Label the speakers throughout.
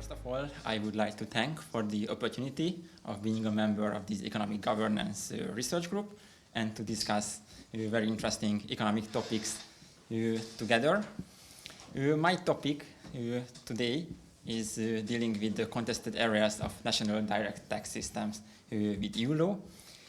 Speaker 1: First of all, I would like to thank for the opportunity of being a member of this economic governance research group and to discuss very interesting economic topics together. My topic today is dealing with the contested areas of national direct tax systems with EU law.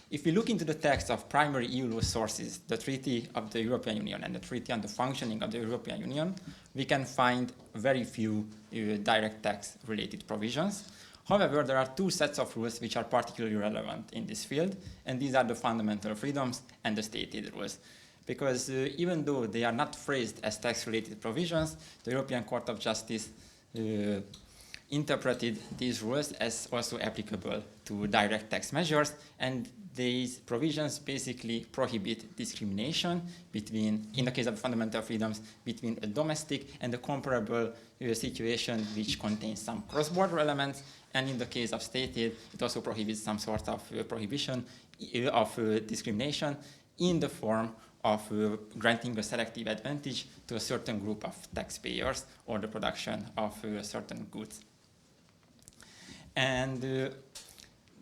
Speaker 1: If we look into the text of primary EU law sources, the Treaty of the European Union and the Treaty on the Functioning of the European Union, we can find very few direct tax related provisions. However, there are two sets of rules which are particularly relevant in this field, and these are the fundamental freedoms and the state aid rules. Because even though they are not phrased as tax-related provisions, the European Court of Justice interpreted these rules as also applicable to direct tax measures, and these provisions basically prohibit discrimination between, in the case of fundamental freedoms, between a domestic and a comparable situation which contains some cross-border elements, and in the case of state aid, it also prohibits some sort of prohibition of discrimination in the form of granting a selective advantage to a certain group of taxpayers or the production of certain goods. And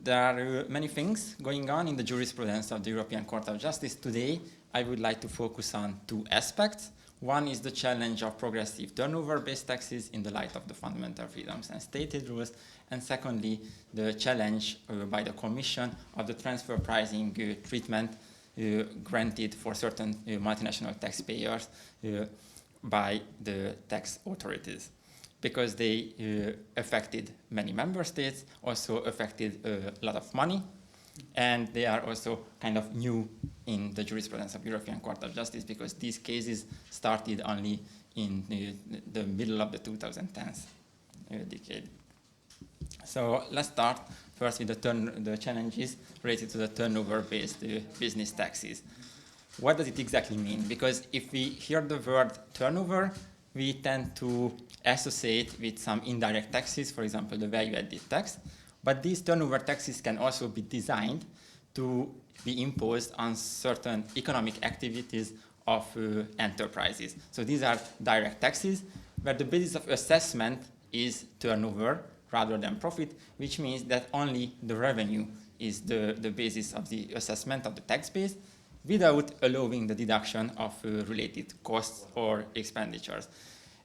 Speaker 1: there are many things going on in the jurisprudence of the European Court of Justice. Today, I would like to focus on two aspects. One is the challenge of progressive turnover-based taxes in the light of the fundamental freedoms and state aid rules. And secondly, the challenge by the Commission of the transfer pricing treatment granted for certain multinational taxpayers by the tax authorities, because they affected many member states, also affected a lot of money, and they are also kind of new in the jurisprudence of European Court of Justice, because these cases started only in the middle of the 2010s decade. So let's start first with the challenges related to the turnover-based business taxes. What does it exactly mean? Because if we hear the word turnover, we tend to associate with some indirect taxes, for example, the value-added tax. But these turnover taxes can also be designed to be imposed on certain economic activities of enterprises. So these are direct taxes, where the basis of assessment is turnover rather than profit, which means that only the revenue is the basis of the assessment of the tax base, without allowing the deduction of related costs or expenditures.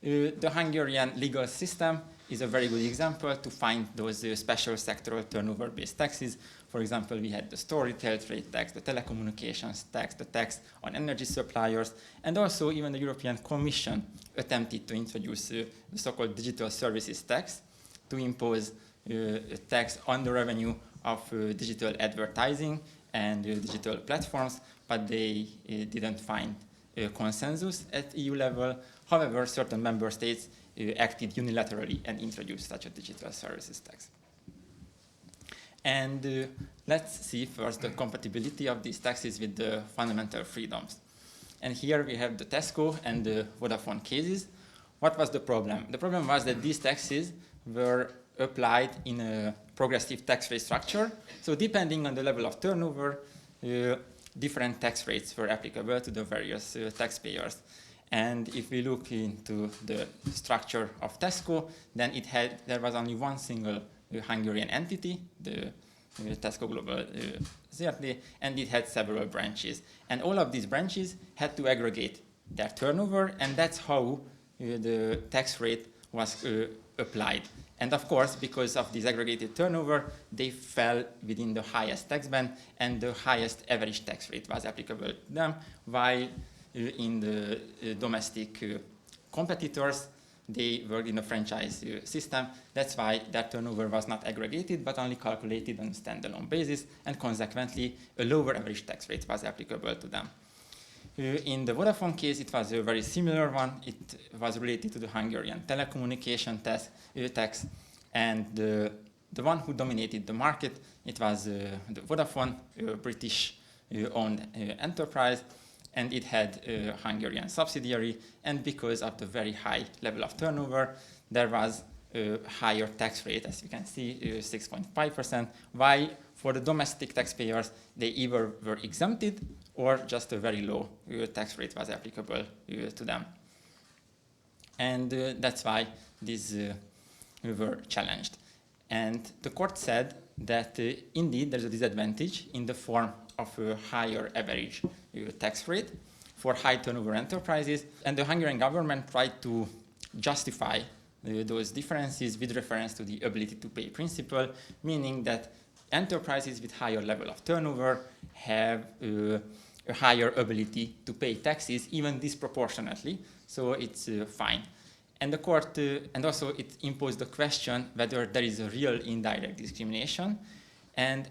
Speaker 1: The Hungarian legal system is a very good example to find those special sectoral turnover-based taxes. For example, we had the store retail trade tax, the telecommunications tax, the tax on energy suppliers, and also even the European Commission attempted to introduce the so-called digital services tax to impose a tax on the revenue of digital advertising and digital platforms, but they didn't find a consensus at EU level. However, certain member states acted unilaterally and introduced such a digital services tax. And let's see first the compatibility of these taxes with the fundamental freedoms. And here we have the Tesco and the Vodafone cases. What was the problem? The problem was that these taxes were applied in a progressive tax rate structure. So depending on the level of turnover, different tax rates were applicable to the various taxpayers. And if we look into the structure of Tesco, then there was only one single Hungarian entity, the Tesco Global ZRT, and it had several branches. And all of these branches had to aggregate their turnover, and that's how the tax rate was applied. And of course, because of this aggregated turnover, they fell within the highest tax band, and the highest average tax rate was applicable to them, while in the domestic competitors, they worked in a franchise system. That's why that turnover was not aggregated, but only calculated on a standalone basis, and consequently, a lower average tax rate was applicable to them. In the Vodafone case, it was a very similar one. It was related to the Hungarian telecommunication tax, and the one who dominated the market, it was the Vodafone, a British-owned enterprise, and it had a Hungarian subsidiary, and because of the very high level of turnover, there was a higher tax rate, as you can see, 6.5%, while for the domestic taxpayers, they either were exempted or just a very low tax rate was applicable to them. And that's why this were challenged. And the court said that indeed there's a disadvantage in the form of a higher average tax rate for high turnover enterprises, and the Hungarian government tried to justify those differences with reference to the ability to pay principle, meaning that enterprises with higher level of turnover have a higher ability to pay taxes, even disproportionately, so it's fine. And the court, and also it imposed the question whether there is a real indirect discrimination, and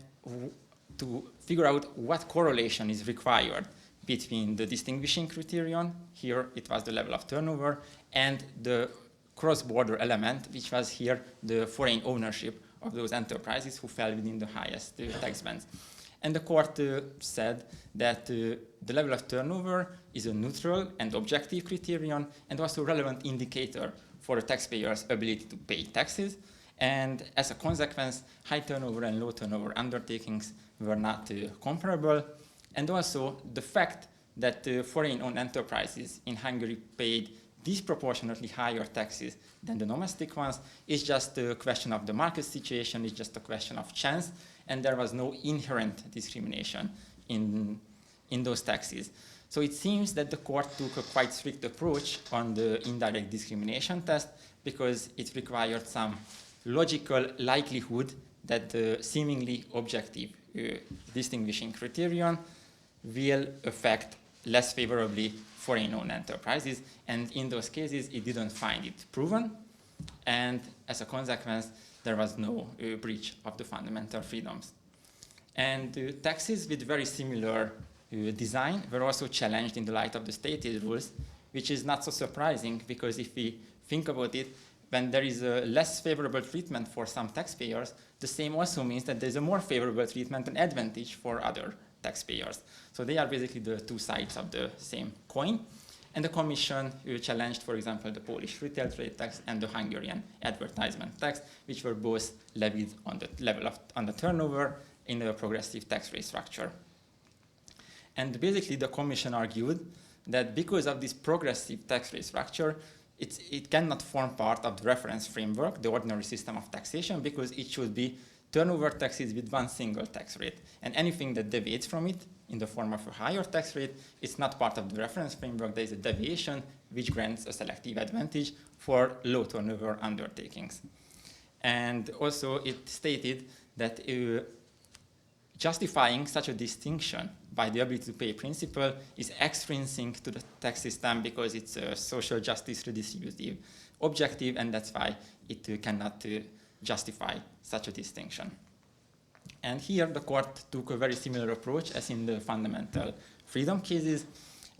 Speaker 1: to figure out what correlation is required between the distinguishing criterion, here it was the level of turnover, and the cross-border element, which was here the foreign ownership of those enterprises who fell within the highest tax bands. And the court said that the level of turnover is a neutral and objective criterion and also a relevant indicator for a taxpayer's ability to pay taxes. And as a consequence, high turnover and low turnover undertakings were not comparable. And also the fact that foreign-owned enterprises in Hungary paid disproportionately higher taxes than the domestic ones is just a question of the market situation, it's just a question of chance, and there was no inherent discrimination in those taxes. So it seems that the court took a quite strict approach on the indirect discrimination test because it required some logical likelihood that the seemingly objective distinguishing criterion will affect less favorably foreign-owned enterprises, and in those cases it didn't find it proven, and as a consequence there was no breach of the fundamental freedoms. And taxes with very similar design were also challenged in the light of the state aid rules, which is not so surprising because if we think about it, when there is a less favorable treatment for some taxpayers, the same also means that there's a more favorable treatment and advantage for other taxpayers. So they are basically the two sides of the same coin. And the Commission challenged, for example, the Polish retail trade tax and the Hungarian advertisement tax, which were both levied on the level of on the turnover in a progressive tax rate structure. And basically the Commission argued that because of this progressive tax rate structure, it cannot form part of the reference framework, the ordinary system of taxation, because it should be turnover taxes with one single tax rate. And anything that deviates from it in the form of a higher tax rate, it's not part of the reference framework. There is a deviation which grants a selective advantage for low turnover undertakings. And also it stated that justifying such a distinction by the ability to pay principle is extrinsic to the tax system because it's a social justice redistributive objective, and that's why it cannot justify such a distinction. And here the court took a very similar approach as in the fundamental freedom cases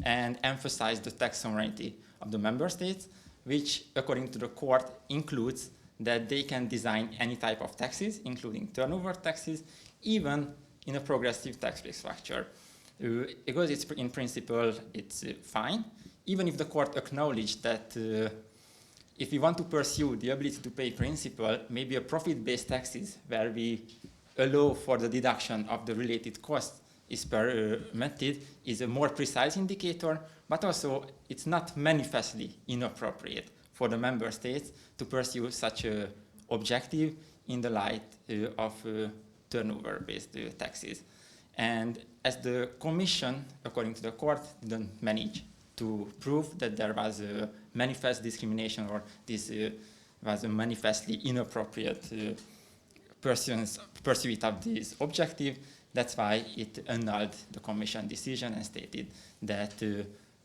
Speaker 1: and emphasized the tax sovereignty of the member states, which according to the court includes that they can design any type of taxes, including turnover taxes, even in a progressive tax rate structure. Because it's in principle, it's fine, even if the court acknowledged that if we want to pursue the ability to pay principle, maybe a profit-based taxes where we allow for the deduction of the related costs is permitted is a more precise indicator, but also it's not manifestly inappropriate for the member states to pursue such an objective in the light of turnover-based taxes. And as the Commission, according to the court, didn't manage to prove that there was a manifest discrimination or this was a manifestly inappropriate pursuit of this objective, that's why it annulled the Commission decision and stated that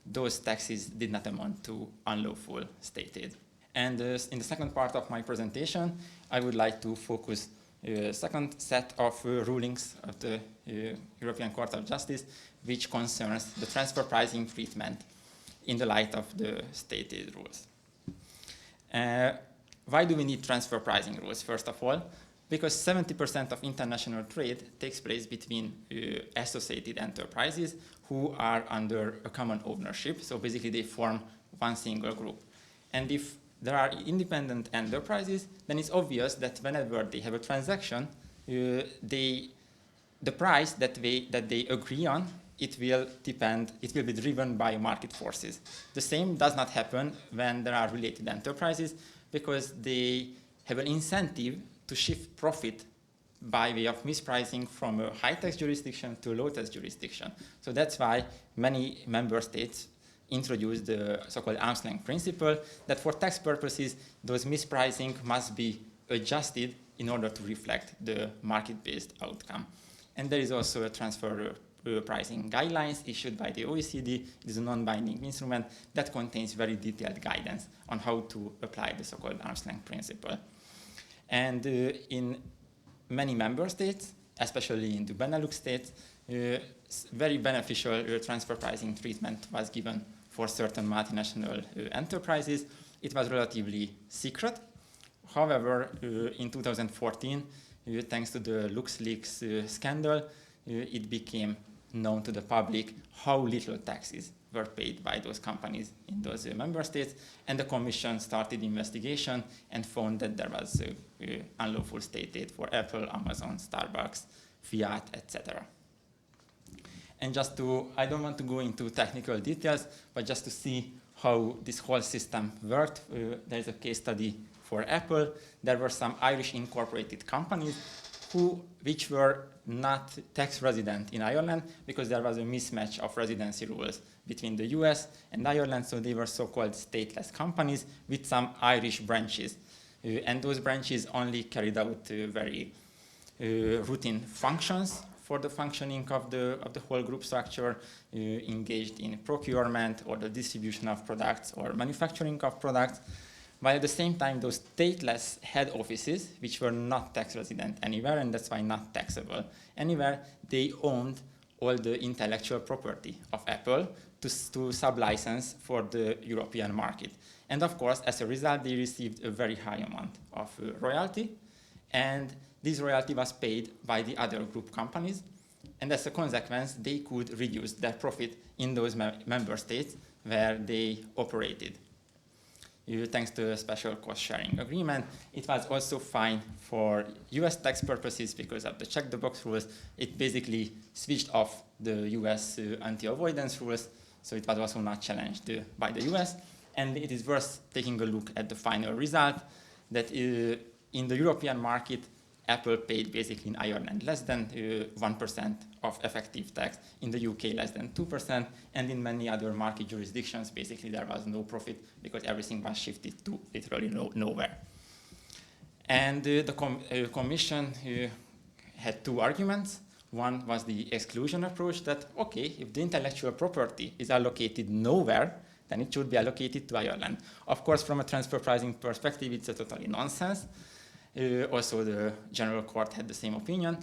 Speaker 1: those taxes did not amount to unlawful state aid. And in the second part of my presentation, I would like to focus second set of rulings of the European Court of Justice, which concerns the transfer pricing treatment in the light of the state aid rules. Why do we need transfer pricing rules, first of all? Because 70% of international trade takes place between associated enterprises who are under a common ownership, so basically they form one single group. And if there are independent enterprises, then it's obvious that whenever they have a transaction, the price that they agree on, it will be driven by market forces. The same does not happen when there are related enterprises because they have an incentive to shift profit by way of mispricing from a high-tax jurisdiction to a low-tax jurisdiction. So that's why many member states introduced the so-called arm's length principle, that for tax purposes, those mispricing must be adjusted in order to reflect the market-based outcome. And there is also a transfer pricing guidelines issued by the OECD. It is a non-binding instrument that contains very detailed guidance on how to apply the so-called arm's length principle. And in many member states, especially in the Benelux states, very beneficial transfer pricing treatment was given for certain multinational enterprises. It was relatively secret. However, in 2014, thanks to the LuxLeaks scandal, it became known to the public how little taxes were paid by those companies in those member states, and the Commission started investigation and found that there was unlawful state aid for Apple, Amazon, Starbucks, Fiat, etc. And just to, I don't want to go into technical details, but just to see how this whole system worked, there's a case study for Apple. There were some Irish incorporated companies which were not tax resident in Ireland because there was a mismatch of residency rules between the US and Ireland, so they were so-called stateless companies with some Irish branches. And those branches only carried out very routine functions for the functioning of the whole group structure, engaged in procurement or the distribution of products or manufacturing of products. While at the same time, those stateless head offices, which were not tax resident anywhere, and that's why not taxable anywhere, they owned all the intellectual property of Apple to sublicense for the European market. And of course, as a result, they received a very high amount of royalty, and this royalty was paid by the other group companies. And as a consequence, they could reduce their profit in those member states where they operated. Thanks to a special cost-sharing agreement. It was also fine for US tax purposes because of the check-the-box rules. It basically switched off the US anti-avoidance rules, so it was also not challenged by the US. And it is worth taking a look at the final result, that in the European market, Apple paid basically in Ireland less than 1% of effective tax, in the UK less than 2%, and in many other market jurisdictions, basically there was no profit because everything was shifted to literally nowhere. And the Commission had two arguments. One was the exclusion approach that, okay, if the intellectual property is allocated nowhere, then it should be allocated to Ireland. Of course, from a transfer pricing perspective, it's a totally nonsense. Also, the General Court had the same opinion.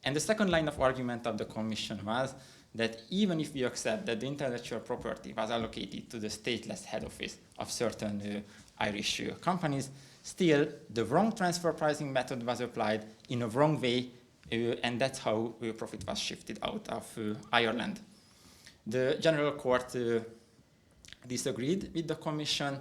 Speaker 1: And the second line of argument of the Commission was that even if we accept that the intellectual property was allocated to the stateless head office of certain Irish companies, still the wrong transfer pricing method was applied in a wrong way, and that's how profit was shifted out of Ireland. The General Court disagreed with the Commission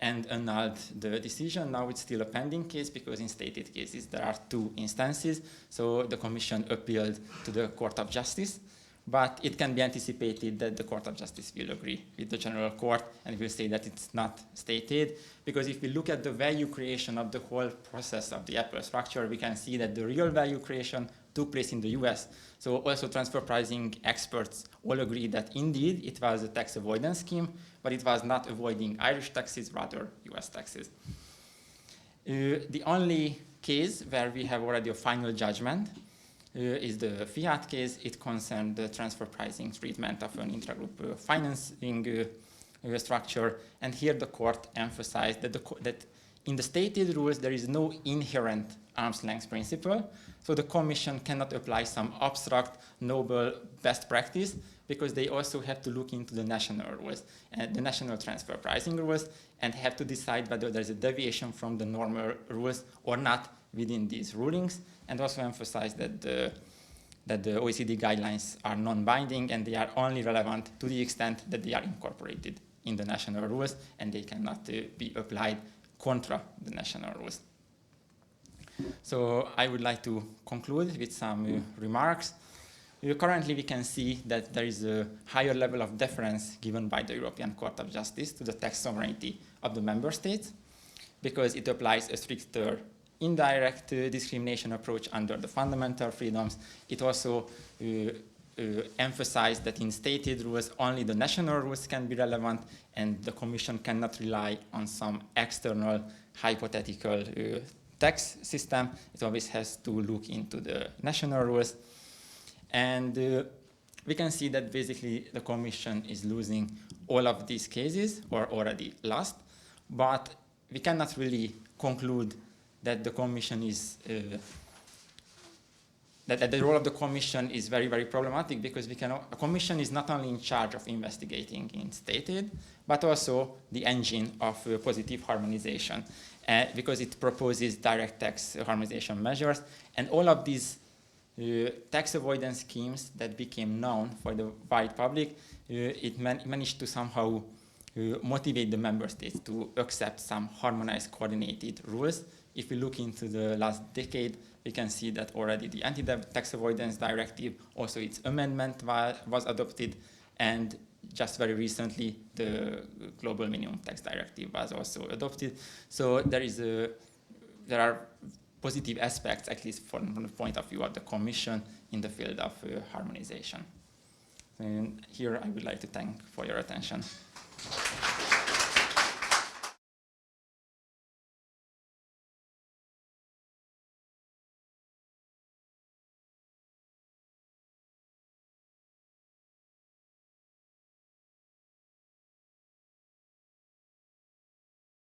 Speaker 1: and annulled the decision. Now it's still a pending case because in stated cases there are two instances. So the Commission appealed to the Court of Justice, but it can be anticipated that the Court of Justice will agree with the General Court and will say that it's not state aid. Because if we look at the value creation of the whole process of the Apple structure, we can see that the real value creation took place in the US. So also transfer pricing experts all agree that indeed it was a tax avoidance scheme, but it was not avoiding Irish taxes, rather US taxes. The only case where we have already a final judgment is the Fiat case. It concerned the transfer pricing treatment of an intragroup financing structure. And here the court emphasized that in the stated rules there is no inherent arm's length principle. So the Commission cannot apply some abstract, noble best practice because they also have to look into the national rules and the national transfer pricing rules and have to decide whether there's a deviation from the normal rules or not within these rulings, and also emphasize that the OECD guidelines are non-binding and they are only relevant to the extent that they are incorporated in the national rules and they cannot be applied contra the national rules. So I would like to conclude with some remarks. Currently, we can see that there is a higher level of deference given by the European Court of Justice to the tax sovereignty of the member states. because it applies a stricter indirect discrimination approach under the fundamental freedoms. It also emphasized that in stated rules, only the national rules can be relevant, and the Commission cannot rely on some external hypothetical tax system. It always has to look into the national rules. And we can see that basically the Commission is losing all of these cases, or already lost, but we cannot really conclude that the Commission is that the role of the Commission is very, very problematic, because the Commission is not only in charge of investigating in state aid, but also the engine of positive harmonization, because it proposes direct tax harmonization measures, and all of these tax avoidance schemes that became known for the wide public, it managed to somehow motivate the member states to accept some harmonized, coordinated rules. If we look into the last decade, we can see that already the Anti-Tax Avoidance Directive, also its amendment was adopted, and just very recently the Global Minimum Tax Directive was also adopted. So there are positive aspects, at least from the point of view of the Commission, in the field of harmonization. And here I would like to thank for your attention.